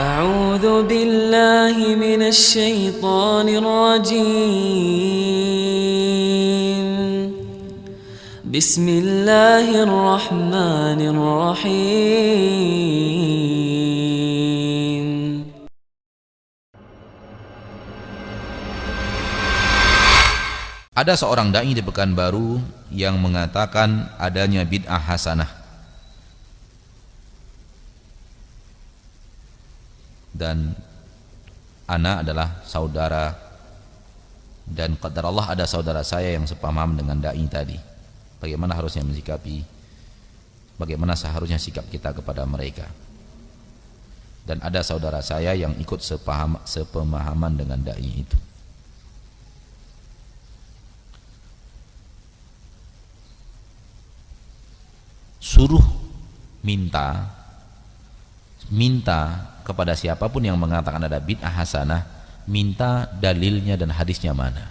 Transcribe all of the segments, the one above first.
أعوذ بالله من الشيطان الرجيم بسم الله الرحمن الرحيم Ada seorang dai di Pekanbaru yang mengatakan adanya bid'ah hasanah. Dan ana adalah saudara, dan qadar Allah ada saudara saya yang sepaham dengan dai tadi. Bagaimana harusnya mensikapi, bagaimana seharusnya sikap kita kepada mereka. Dan ada saudara saya yang ikut sepemahaman dengan dai itu. Suruh minta kepada siapapun yang mengatakan ada bid'ah hasanah, minta dalilnya dan hadisnya mana.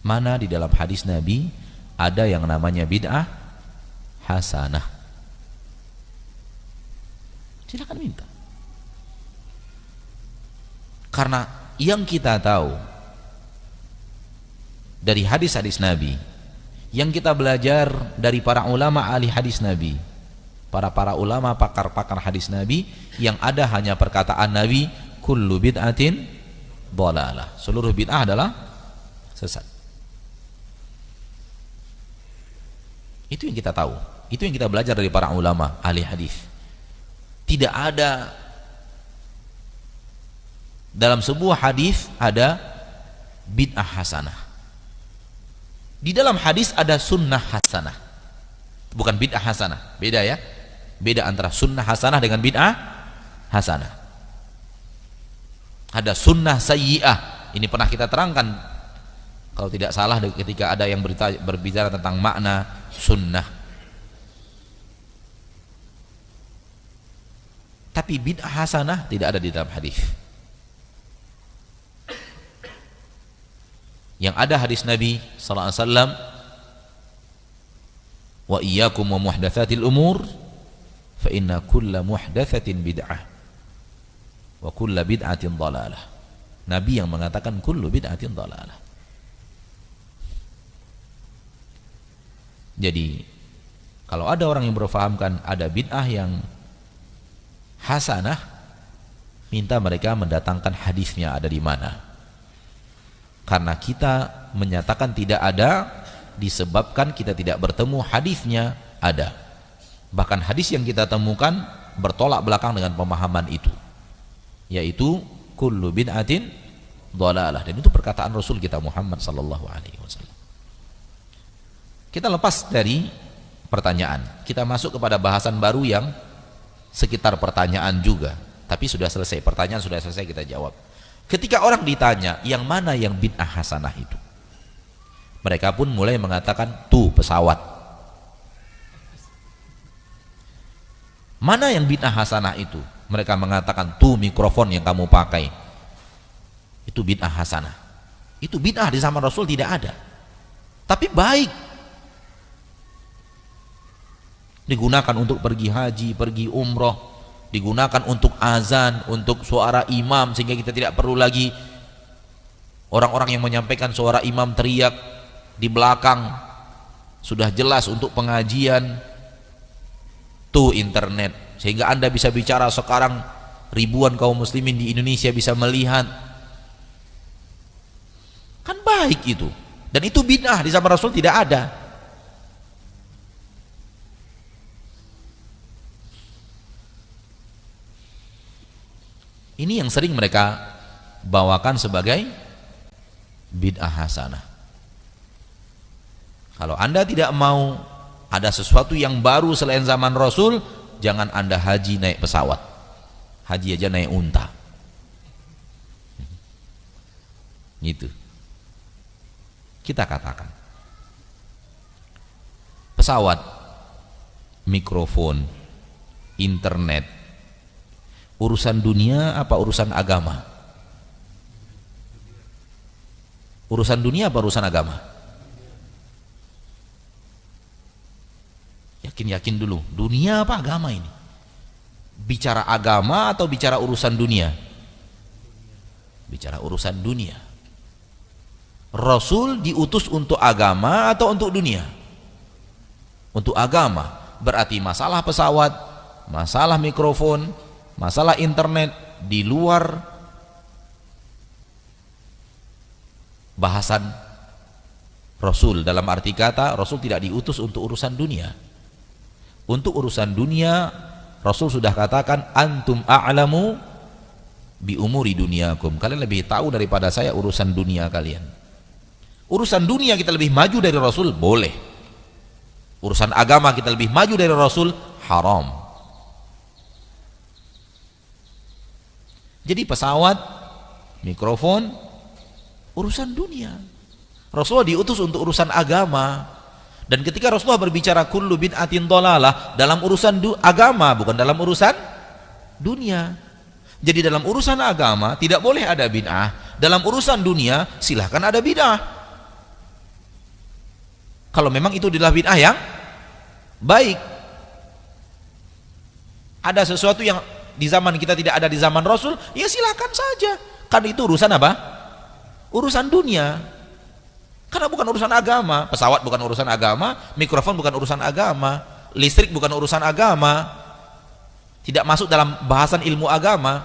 Mana di dalam hadis Nabi ada yang namanya bid'ah hasanah. Silakan minta. Karena yang kita tahu dari hadis-hadis Nabi, yang kita belajar dari para ulama ahli hadis Nabi, para ulama pakar-pakar hadis Nabi, yang ada hanya perkataan Nabi, kullu bid'atin dhalalah, seluruh bid'ah adalah sesat. Itu yang kita tahu, itu yang kita belajar dari para ulama ahli hadis. Tidak ada dalam sebuah hadis ada bid'ah hasanah. Di dalam hadis ada sunnah hasanah, bukan bid'ah hasanah. Beda ya, beda antara sunnah hasanah dengan bid'ah hasanah. Ada sunnah sayyi'ah, ini pernah kita terangkan kalau tidak salah ketika ada yang berbicara tentang makna sunnah. Tapi bid'ah hasanah tidak ada di dalam hadis. Yang ada hadis Nabi sallallahu alaihi wasallam, wa iyyakum wa muhdatsatil umur fa inna kulla muhdatsatin bid'ah wa kulla bid'atin dhalalah. Nabi yang mengatakan kullu bid'atin dhalalah. Jadi kalau ada orang yang berfahamkan ada bid'ah yang hasanah, minta mereka mendatangkan hadisnya ada di mana. Karena kita menyatakan tidak ada disebabkan kita tidak bertemu hadisnya ada. Bahkan hadis yang kita temukan bertolak belakang dengan pemahaman itu, yaitu kullu bid'atin dhalalah, dan itu perkataan Rasul kita Muhammad sallallahu alaihi wasallam. Kita lepas dari pertanyaan, kita masuk kepada bahasan baru yang sekitar pertanyaan juga, tapi sudah selesai pertanyaan, sudah selesai kita jawab. Ketika orang ditanya yang mana yang bid'ah hasanah itu, mereka pun mulai mengatakan tuh pesawat. Mana yang bid'ah hasanah itu? Mereka mengatakan tuh mikrofon yang kamu pakai, itu bid'ah hasanah. Itu bid'ah di zaman Rasul tidak ada, tapi baik, digunakan untuk pergi haji, pergi umroh, digunakan untuk azan, untuk suara imam, sehingga kita tidak perlu lagi orang-orang yang menyampaikan suara imam teriak di belakang, sudah jelas untuk pengajian. Tuh internet, sehingga Anda bisa bicara sekarang, ribuan kaum muslimin di Indonesia bisa melihat. Kan baik itu, dan itu bid'ah di zaman Rasul tidak ada. Ini yang sering mereka bawakan sebagai bid'ah hasanah. Kalau Anda tidak mau ada sesuatu yang baru selain zaman Rasul, jangan Anda haji naik pesawat, haji aja naik unta. Gitu. Kita katakan pesawat, mikrofon, internet, urusan dunia apa urusan agama? Urusan dunia apa urusan agama? Yakin dulu, dunia apa agama ini? Bicara agama atau bicara urusan dunia? Bicara urusan dunia. Rasul diutus untuk agama atau untuk dunia? Untuk agama. Berarti masalah pesawat, masalah mikrofon, masalah internet di luar bahasan Rasul. Dalam arti kata, Rasul tidak diutus untuk urusan dunia. Untuk urusan dunia, Rasul sudah katakan, antum a'lamu bi umuri dunyakum. Kalian lebih tahu daripada saya urusan dunia kalian. Urusan dunia kita lebih maju dari Rasul, boleh. Urusan agama kita lebih maju dari Rasul, haram. Jadi pesawat, mikrofon, urusan dunia. Rasulullah diutus untuk urusan agama. Dan ketika Rasulullah berbicara kullu bid'atin dhalalah, dalam urusan agama, bukan dalam urusan dunia. Jadi dalam urusan agama tidak boleh ada bid'ah, dalam urusan dunia silahkan ada bid'ah. Kalau memang itu adalah bid'ah yang baik. Ada sesuatu yang di zaman kita tidak ada di zaman Rasul, ya silahkan saja. Kan itu urusan apa? Urusan dunia. Karena bukan urusan agama. Pesawat bukan urusan agama, mikrofon bukan urusan agama, listrik bukan urusan agama, tidak masuk dalam bahasan ilmu agama.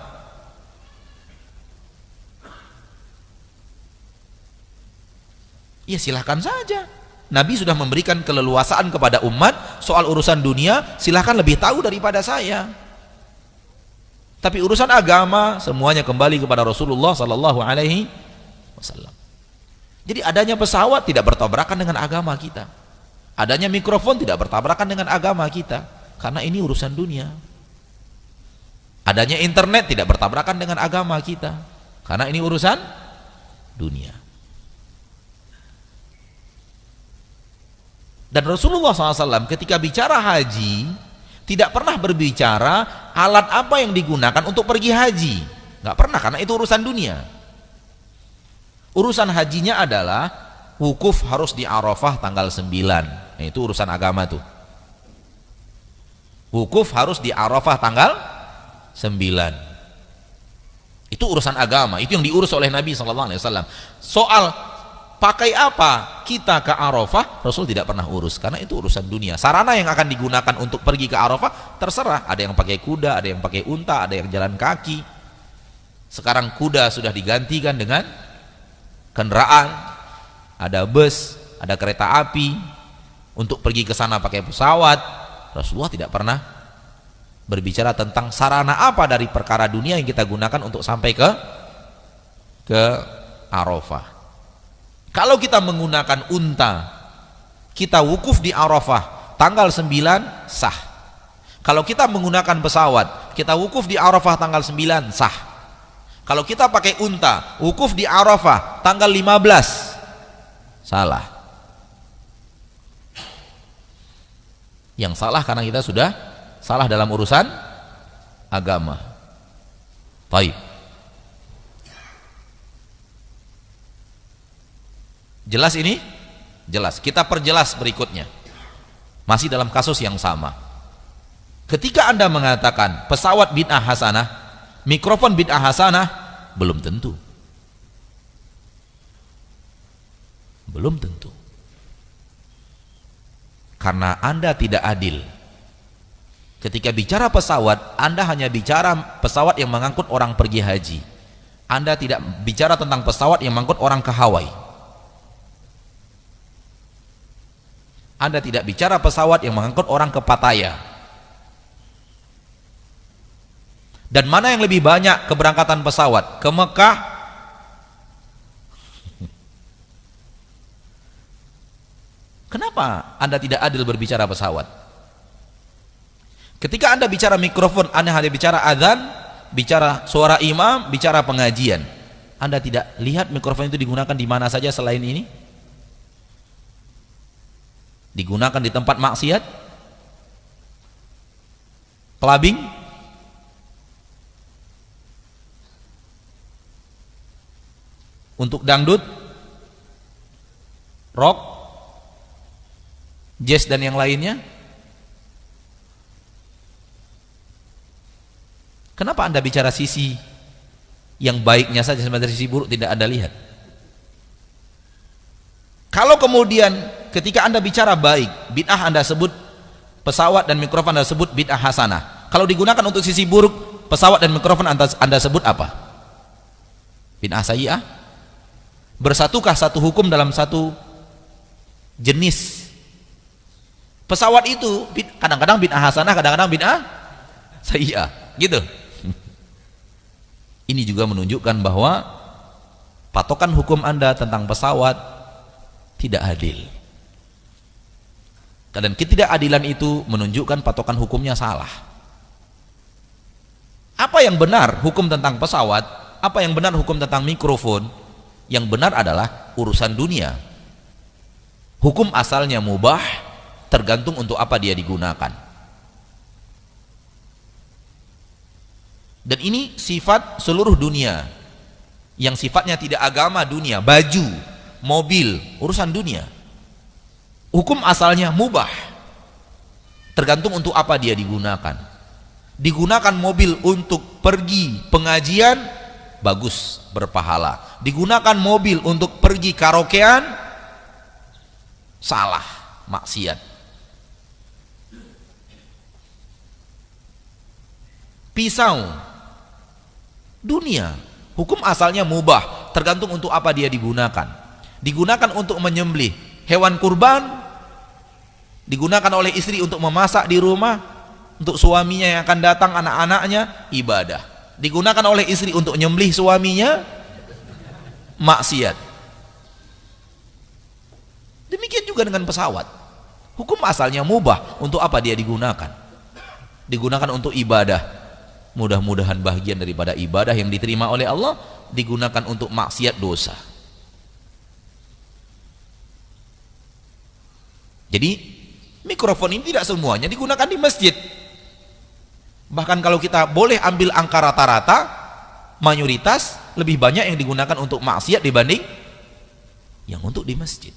Ya silahkan saja. Nabi sudah memberikan keleluasaan kepada umat soal urusan dunia, silahkan lebih tahu daripada saya. Tapi urusan agama semuanya kembali kepada Rasulullah sallallahu alaihi wasallam. Jadi adanya pesawat tidak bertabrakan dengan agama kita. Adanya mikrofon tidak bertabrakan dengan agama kita, karena ini urusan dunia. Adanya internet tidak bertabrakan dengan agama kita, karena ini urusan dunia. Dan Rasulullah SAW ketika bicara haji tidak pernah berbicara alat apa yang digunakan untuk pergi haji. Nggak pernah, karena itu urusan dunia. Urusan hajinya adalah wukuf harus di Arafah tanggal 9. Nah, itu urusan agama tuh. Wukuf harus di Arafah tanggal 9. Itu urusan agama, itu yang diurus oleh Nabi SAW. Soal pakai apa kita ke Arafah, Rasul tidak pernah urus, karena itu urusan dunia. Sarana yang akan digunakan untuk pergi ke Arafah terserah, ada yang pakai kuda, ada yang pakai unta, ada yang jalan kaki. Sekarang kuda sudah digantikan dengan kendaraan, ada bus, ada kereta api. Untuk pergi ke sana pakai pesawat. Rasulullah tidak pernah berbicara tentang sarana apa dari perkara dunia yang kita gunakan untuk sampai ke Arafah. Kalau kita menggunakan unta, kita wukuf di Arafah tanggal 9, sah. Kalau kita menggunakan pesawat, kita wukuf di Arafah tanggal 9, sah. Kalau kita pakai unta, wukuf di Arafah tanggal 15, salah. Yang salah karena kita sudah salah dalam urusan agama. Baik. Jelas ini? Jelas. Kita perjelas berikutnya. Masih dalam kasus yang sama. Ketika Anda mengatakan pesawat bid'ah hasanah, mikrofon bid'ah hasanah, belum tentu. Belum tentu. Karena Anda tidak adil. Ketika bicara pesawat, Anda hanya bicara pesawat yang mengangkut orang pergi haji. Anda tidak bicara tentang pesawat yang mengangkut orang ke Hawaii. Anda tidak bicara pesawat yang mengangkut orang ke Pattaya. Dan mana yang lebih banyak keberangkatan pesawat? Ke Mekah? Kenapa Anda tidak adil berbicara pesawat? Ketika Anda bicara mikrofon, Anda hanya bicara azan, bicara suara imam, bicara pengajian. Anda tidak lihat mikrofon itu digunakan di mana saja selain ini? Digunakan di tempat maksiat, clubbing, untuk dangdut, rock, jazz dan yang lainnya. Kenapa Anda bicara sisi yang baiknya saja, sementara sisi buruk tidak Anda lihat? Kalau kemudian ketika Anda bicara baik, bid'ah Anda sebut pesawat dan mikrofon Anda sebut bid'ah hasanah. Kalau digunakan untuk sisi buruk, pesawat dan mikrofon Anda sebut apa? Bid'ah sayyi'ah? Bersatukah satu hukum dalam satu jenis? Pesawat itu kadang-kadang bid'ah hasanah, kadang-kadang bid'ah sayyi'ah, gitu. Ini juga menunjukkan bahwa patokan hukum Anda tentang pesawat tidak adil. Dan ketidakadilan itu menunjukkan patokan hukumnya salah. Apa yang benar hukum tentang pesawat, apa yang benar hukum tentang mikrofon? Yang benar adalah urusan dunia. Hukum asalnya mubah, tergantung untuk apa dia digunakan. Dan ini sifat seluruh dunia. Yang sifatnya tidak agama dunia, baju, mobil, urusan dunia. Hukum asalnya mubah, tergantung untuk apa dia digunakan. Digunakan mobil untuk pergi pengajian, bagus, berpahala. Digunakan mobil untuk pergi karaokean, salah, maksiat. Pisau, dunia, hukum asalnya mubah, tergantung untuk apa dia digunakan. Digunakan untuk menyembelih hewan kurban, digunakan oleh istri untuk memasak di rumah, untuk suaminya yang akan datang, anak-anaknya, ibadah. Digunakan oleh istri untuk menyembelih suaminya, maksiat. Demikian juga dengan pesawat. Hukum asalnya mubah, untuk apa dia digunakan? Digunakan untuk ibadah, mudah-mudahan bagian daripada ibadah yang diterima oleh Allah. Digunakan untuk maksiat, dosa. Jadi mikrofon ini tidak semuanya digunakan di masjid. Bahkan kalau kita boleh ambil angka rata-rata, mayoritas lebih banyak yang digunakan untuk maksiat dibanding yang untuk di masjid.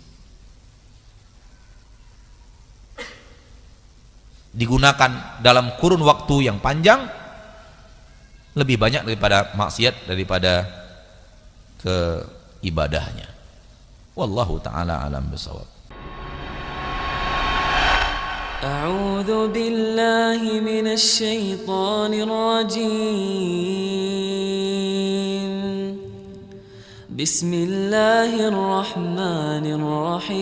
Digunakan dalam kurun waktu yang panjang lebih banyak daripada maksiat, daripada ke ibadahnya. Wallahu ta'ala alam bisawab. أعوذ بالله من الشيطان الرجيم بسم الله الرحمن الرحيم